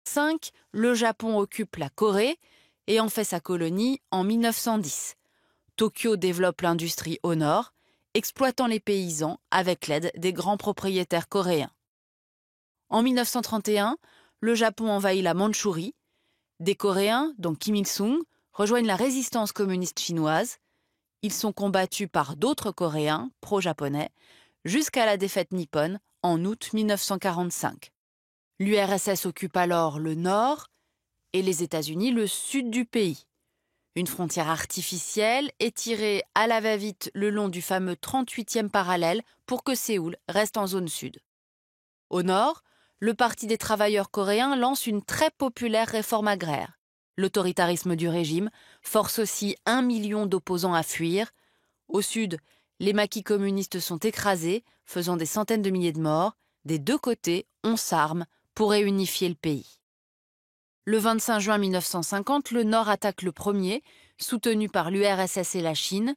1945, le Japon occupe la Corée et en fait sa colonie en 1910. Tokyo développe l'industrie au nord, exploitant les paysans avec l'aide des grands propriétaires coréens. En 1931, le Japon envahit la Mandchourie. Des Coréens, dont Kim Il-sung, rejoignent la résistance communiste chinoise. Ils sont combattus par d'autres Coréens, pro-japonais, jusqu'à la défaite nippone en août 1945. L'URSS occupe alors le nord et les États-Unis le sud du pays. Une frontière artificielle est tirée à la va-vite le long du fameux 38e parallèle pour que Séoul reste en zone sud. Au nord, le Parti des travailleurs coréens lance une très populaire réforme agraire. L'autoritarisme du régime force aussi 1 million d'opposants à fuir. Au sud, les maquis communistes sont écrasés, faisant des centaines de milliers de morts. Des deux côtés, on s'arme pour réunifier le pays. Le 25 juin 1950, le Nord attaque le premier, soutenu par l'URSS et la Chine.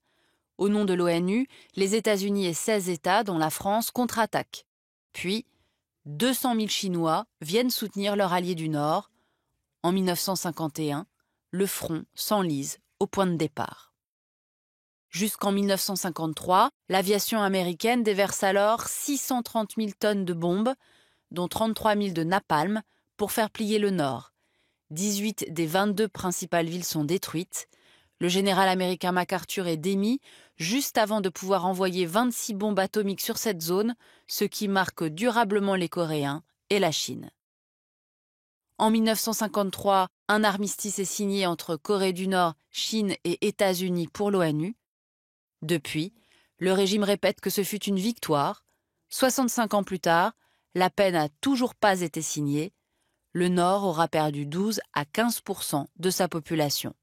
Au nom de l'ONU, les États-Unis et 16 États, dont la France, contre-attaquent. Puis, 200 000 Chinois viennent soutenir leur allié du Nord. En 1951, le front s'enlise au point de départ. Jusqu'en 1953, l'aviation américaine déverse alors 630 000 tonnes de bombes, dont 33 000 de napalm, pour faire plier le Nord. 18 des 22 principales villes sont détruites. Le général américain MacArthur est démis juste avant de pouvoir envoyer 26 bombes atomiques sur cette zone, ce qui marque durablement les Coréens et la Chine. En 1953, un armistice est signé entre Corée du Nord, Chine et États-Unis pour l'ONU. Depuis, le régime répète que ce fut une victoire. 65 ans plus tard, la paix n'a toujours pas été signée. Le Nord aura perdu 12 à 15% de sa population.